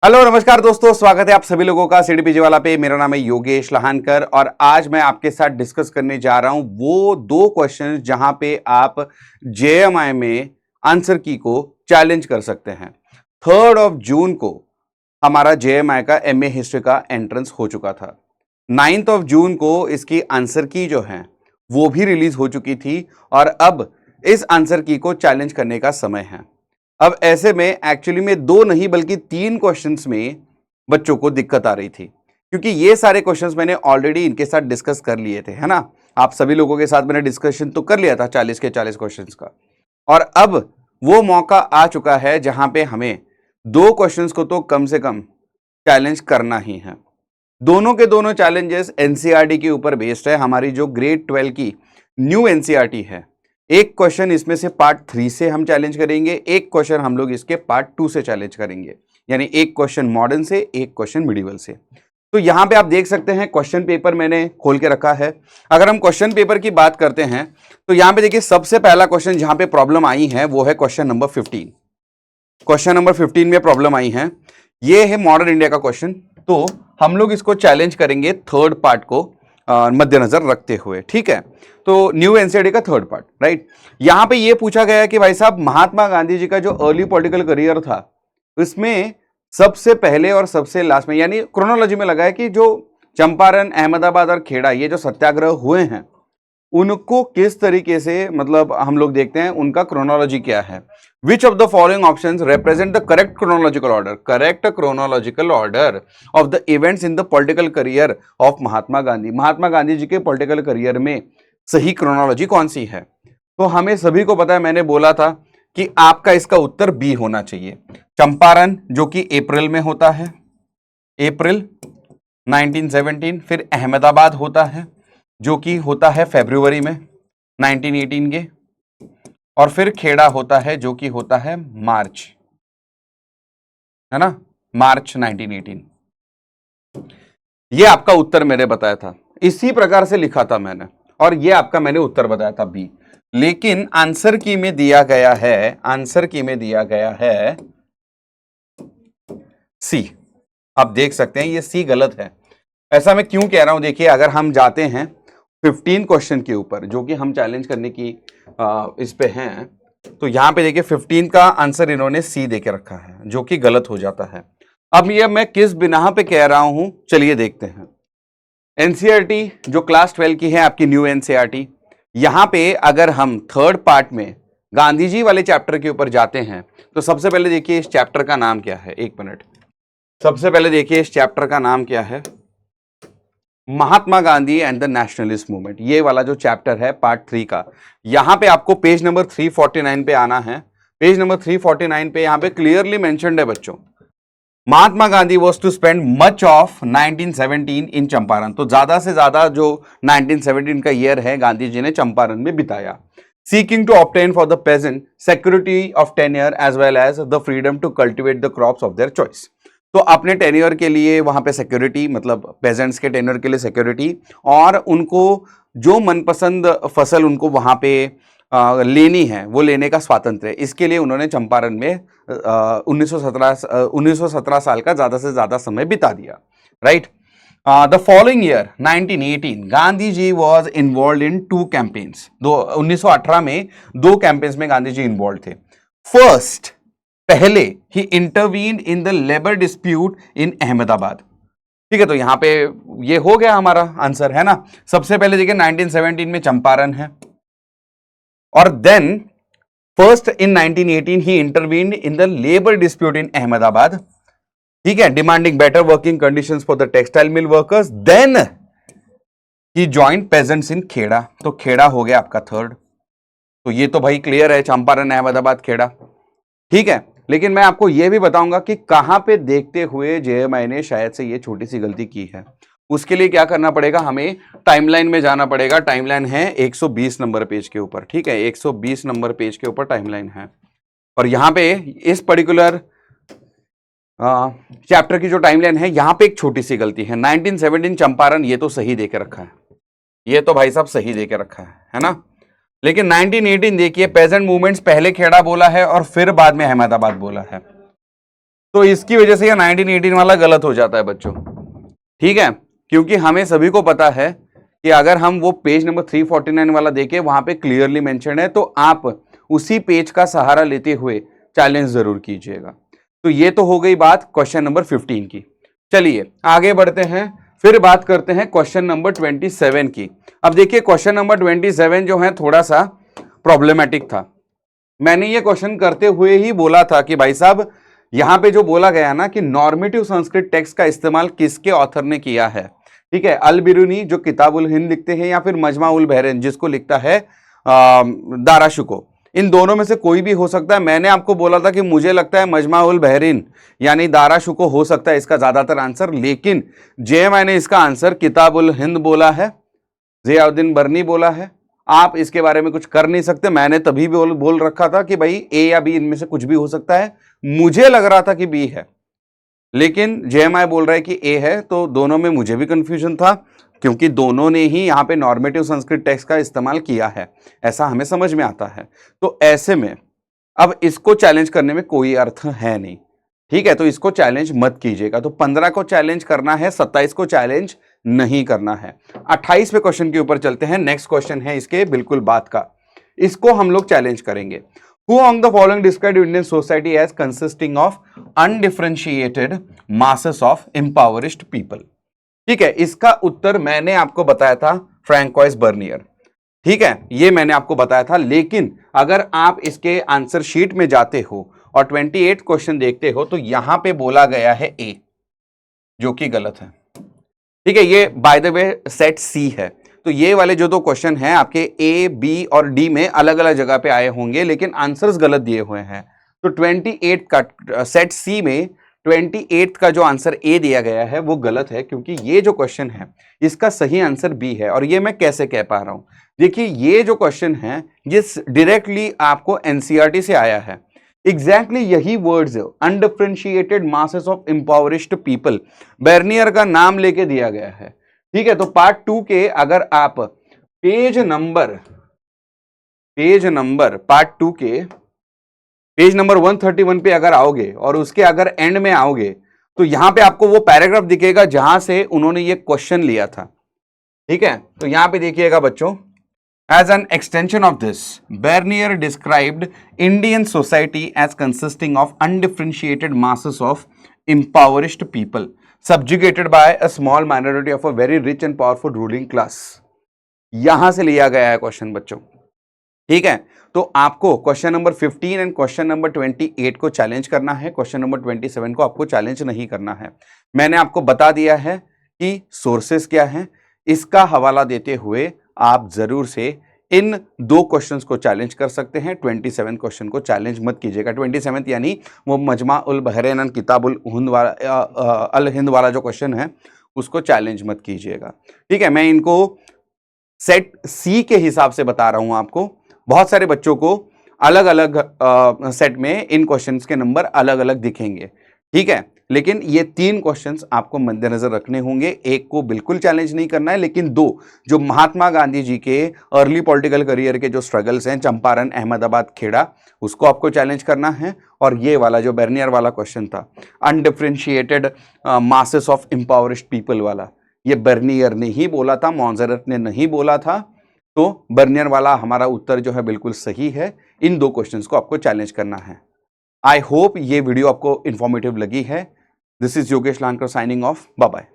Hello नमस्कार दोस्तों, स्वागत है आप सभी लोगों का सीडीपीजी वाला पे। मेरा नाम है योगेश लहानकर और आज मैं आपके साथ डिस्कस करने जा रहा हूं वो दो क्वेश्चंस जहां पे आप जेएमआई में आंसर की को चैलेंज कर सकते हैं। 3 जून को हमारा जेएमआई का एमए हिस्ट्री का एंट्रेंस हो चुका था। 9 जून को इसकी आंसर की जो है वो भी रिलीज हो चुकी थी और अब इस आंसर की को चैलेंज करने का समय है। अब ऐसे में एक्चुअली में 2 नहीं बल्कि 3 क्वेश्चंस में बच्चों को दिक्कत आ रही थी, क्योंकि ये सारे क्वेश्चंस मैंने ऑलरेडी इनके साथ डिस्कस कर लिए थे, है ना। आप सभी लोगों के साथ मैंने डिस्कशन तो कर लिया था 40 के 40 क्वेश्चंस का, और अब वो मौका आ चुका है जहां पे हमें 2 क्वेश्चंस को तो कम से कम चैलेंज करना ही है। दोनों के दोनों चैलेंजेस एनसीईआरटी के ऊपर बेस्ड है। हमारी जो ग्रेड 12 की न्यू एनसीईआरटी है, एक क्वेश्चन इसमें से पार्ट 3 से हम चैलेंज करेंगे, एक क्वेश्चन हम लोग इसके पार्ट 2 से चैलेंज करेंगे, यानी एक क्वेश्चन मॉडर्न से, एक क्वेश्चन मिडिवल से। तो यहां पे आप देख सकते हैं क्वेश्चन पेपर मैंने खोल के रखा है। अगर हम क्वेश्चन पेपर की बात करते हैं तो यहां पे देखिए सबसे पहला क्वेश्चन जहां पे प्रॉब्लम आई है वो है क्वेश्चन नंबर 15। क्वेश्चन नंबर 15 में प्रॉब्लम आई है, ये है मॉडर्न इंडिया का क्वेश्चन। तो हम लोग इसको चैलेंज करेंगे थर्ड पार्ट को मद्देनजर रखते हुए, ठीक है। तो न्यू एनसीईआरटी का थर्ड पार्ट, राइट। यहां पे ये पूछा गया कि भाई साहब महात्मा गांधी जी का जो अर्ली पॉलिटिकल करियर था इसमें सबसे पहले और सबसे लास्ट में, यानी क्रोनोलॉजी में लगा है कि जो चंपारण, अहमदाबाद और खेड़ा ये जो सत्याग्रह हुए हैं उनको किस तरीके से, मतलब हम लोग देखते हैं उनका क्रोनोलॉजी क्या है। Which of the following options represent the correct chronological order, correct chronological order of the events in the political career of Mahatma Gandhi. Mahatma Gandhi ji के पॉलिटिकल करियर में सही क्रोनोलॉजी कौन सी है। तो हमें सभी को पता है, मैंने बोला था कि आपका इसका उत्तर बी होना चाहिए। चंपारण जो कि अप्रैल में होता है, अप्रैल 1917, फिर अहमदाबाद होता है जो कि होता है फरवरी में 1918 के, और फिर खेड़ा होता है जो कि होता है मार्च, है ना, मार्च 1918। ये आपका उत्तर मैंने बताया था, इसी प्रकार से लिखा था मैंने, और ये आपका मैंने उत्तर बताया था बी। लेकिन आंसर की में दिया गया है, आंसर की में दिया गया है सी। आप देख सकते हैं ये सी गलत है। ऐसा मैं क्यों कह रहा हूं, देखिए अगर हम जाते हैं 15 क्वेश्चन के ऊपर जो कि हम चैलेंज करने की इस पे हैं, तो यहां पे देखिए 15 का आंसर इन्होंने सी देके रखा है जो कि गलत हो जाता है। अब ये मैं किस बिना पे कह रहा हूं, चलिए देखते हैं। एनसीईआरटी जो क्लास 12 की है आपकी न्यू एनसीईआरटी, यहां पे अगर हम थर्ड पार्ट में गांधी जी वाले चैप्टर के ऊपर जाते हैं तो सबसे पहले देखिए इस चैप्टर का नाम क्या है, एक मिनट। सबसे पहले देखिए इस चैप्टर का नाम क्या है, Mahatma Gandhi and the nationalist movement. ये वाला जो चैप्टर है पार्ट 3 का, यहां पे आपको पेज नंबर 349 पे आना है। पेज नंबर 349 पे यहां पे क्लियरली मेंशन्ड है बच्चों, Mahatma Gandhi was to spend much of 1917 in Champaran. तो ज्यादा से ज्यादा जो 1917 का ईयर है गांधी जी ने चंपारण में बिताया। Seeking to obtain for the peasant security of tenure as well as the freedom to cultivate the crops of their choice. तो अपने टेन्योर के लिए वहां पे सिक्योरिटी, मतलब पेजेंट्स के टेन्योर के लिए सिक्योरिटी, और उनको जो मनपसंद फसल उनको वहां पे लेनी है वो लेने का स्वातंत्र है। इसके लिए उन्होंने चंपारण में 1917 साल का ज्यादा से ज्यादा समय बिता दिया, right. The following year 1918 Gandhi ji was involve in 2 campaigns. 1918 में 2 कैंपेन्स में गांधी जी इन्वॉल्व थे। फर्स्ट, पहले ही intervene in the labour dispute in Ahmedabad, ठीक है। तो यहां पे ये हो गया हमारा आंसर, है ना। सबसे पहले देखिए 1917 में चंपारण है, और then first in 1918 he intervene in the labour dispute in Ahmedabad, ठीक है, demanding better working conditions for the textile mill workers. Then he joined peasants in Kheda. तो खेड़ा हो गया आपका थर्ड। तो ये तो भाई क्लियर है, चंपारण, अहमदाबाद, खेड़ा, ठीक है। लेकिन मैं आपको यह भी बताऊंगा कि कहां पे देखते हुए जेएमआई ने शायद से ये छोटी सी गलती की है। उसके लिए क्या करना पड़ेगा, हमें टाइमलाइन में जाना पड़ेगा। टाइमलाइन है 120 नंबर पेज के ऊपर, ठीक है, 120 नंबर पेज के ऊपर टाइमलाइन है। और यहां पे इस पर्टिकुलर चैप्टर की जो टाइमलाइन है, यहां पे एक छोटी सी गलती है। 1917 चंपारण ये तो सही देके रखा है, ये तो भाई साहब सही देके रखा है ना। लेकिन 1918 देखिए पेजेंट मूवमेंट्स पहले खेड़ा बोला है और फिर बाद में अहमदाबाद बोला है। तो इसकी वजह से ये 1918 वाला गलत हो जाता है बच्चों, ठीक है, क्योंकि हमें सभी को पता है कि अगर हम वो पेज नंबर 349 वाला देखें, वहां पे क्लियरली मेंशन है, तो आप उसी पेज का सहारा लेते हुए चैलेंज जरूर कीजिएगा। तो ये तो हो गई बात क्वेश्चन नंबर 15 की। चलिए आगे बढ़ते हैं, फिर बात करते हैं क्वेश्चन नंबर 27 की। अब देखिए क्वेश्चन नंबर 27 जो है थोड़ा सा प्रॉब्लमेटिक था। मैंने ये क्वेश्चन करते हुए ही बोला था कि भाई साहब यहां पे जो बोला गया ना कि नॉर्मेटिव संस्कृत टेक्स्ट का इस्तेमाल किसके ऑथर ने किया है, ठीक है, अल बिरूनी जो किताबुल हिंद लिखते हैं, या फिर मजमा उल बहरैन जिसको लिखता है दारा शुको, इन दोनों में से कोई भी हो सकता है। मैंने आपको बोला था कि मुझे लगता है मजमा उल बहरीन यानी दारा शुको हो सकता है इसका ज्यादातर आंसर, लेकिन जेएमआई ने इसका आंसर किताबुल हिंद बोला है, जियाउद्दीन बरनी बोला है। आप इसके बारे में कुछ कर नहीं सकते। मैंने तभी भी बोल रखा था कि भाई ए या बी इनमें से कुछ भी हो सकता है। मुझे लग रहा था कि बी है, लेकिन जेएमआई बोल रहा है कि ए है, तो दोनों में मुझे भी कंफ्यूजन था, क्योंकि दोनों ने ही यहां पे नॉर्मेटिव संस्कृत टेक्स्ट का इस्तेमाल किया है, ऐसा हमें समझ में आता है। तो ऐसे में अब इसको चैलेंज करने में कोई अर्थ है नहीं, ठीक है, तो इसको चैलेंज मत कीजिएगा। तो 15 को चैलेंज करना है, 27 को चैलेंज नहीं करना है। 28वें क्वेश्चन के ऊपर चलते हैं। नेक्स्ट क्वेश्चन है इसके बिल्कुल बात का, इसको हम लोग चैलेंज करेंगे। Who among the following described Indian society as consisting of undifferentiated masses of impoverished people? ठीक है, इसका उत्तर मैंने आपको बताया था फ्रैंकोइस बर्नियर, ठीक है, ये मैंने आपको बताया था। लेकिन अगर आप इसके आंसर शीट में जाते हो और 28 क्वेश्चन देखते हो तो यहां पे बोला गया है ए, जो कि गलत है, ठीक है। ये बाय द वे सेट सी है, तो ये वाले जो दो क्वेश्चन हैं आपके ए, बी और डी में अलग अलग जगह पे आए होंगे, लेकिन आंसर्स गलत दिए हुए हैं। तो 28 का सेट सी में 28 का जो आंसर ए दिया गया है वो गलत है, क्योंकि ये जो क्वेश्चन है इसका सही आंसर बी है। और ये मैं कैसे कह पा रहा हूं, देखिए ये जो क्वेश्चन है ये डायरेक्टली आपको एनसीईआरटी से आया है। एग्जैक्टली यही words undifferentiated masses of impoverished people Bernier का नाम लेके दिया गया है, ठीक है। तो पार्ट 2 के अगर आप पेज नंबर पार्ट 2 के पेज नंबर 131 पे अगर आओगे और उसके अगर एंड में आओगे तो यहां पे आपको वो पैराग्राफ दिखेगा जहां से उन्होंने ये क्वेश्चन लिया था, ठीक है। तो यहां पे देखिएगा बच्चों, as an extension of this, Bernier described Indian society as consisting of undifferentiated masses of impoverished people subjugated by a small minority of a very rich and powerful ruling class। यहां से लिया गया है क्वेश्चन बच्चों, ठीक है। तो आपको question number 15 and question number 28 को चैलेंज करना है, क्वेश्चन नंबर 27 को आपको चैलेंज नहीं करना है। मैंने आपको बता दिया है कि सोर्सेस क्या हैं, इसका हवाला देते हुए आप जरूर से इन दो क्वेश्चंस को चैलेंज कर सकते हैं। 27 क्वेश्चन को चैलेंज मत कीजिएगा। 27 यानी वो मजमा उल बहरैन किताबुल हिंद वाला अल हिंद वाला जो क्वेश्चन है उसको चैलेंज मत कीजिएगा, ठीक है। मैं इनको सेट सी के हिसाब से बता रहा हूं आपको। बहुत सारे बच्चों को अलग अलग सेट में इन क्वेश्चंस के नंबर अलग अलग दिखेंगे, ठीक है, लेकिन ये 3 क्वेश्चंस आपको मद्देनजर रखने होंगे। एक को बिल्कुल चैलेंज नहीं करना है, लेकिन 2 जो महात्मा गांधी जी के अर्ली पॉलिटिकल करियर के जो स्ट्रगल्स हैं, चंपारण, अहमदाबाद, खेड़ा, उसको आपको चैलेंज करना है। और ये वाला जो बर्नियर वाला क्वेश्चन था undifferentiated masses of impoverished people वाला, ये बर्नियर ने ही बोला था, मॉन्जरेट ने नहीं बोला था। तो बर्नियर वाला हमारा उत्तर जो है बिल्कुल सही है। इन 2 क्वेश्चंस को आपको चैलेंज करना है। आई होप ये वीडियो आपको इंफॉर्मेटिव लगी है। This is Yogesh Lankar signing off, bye bye.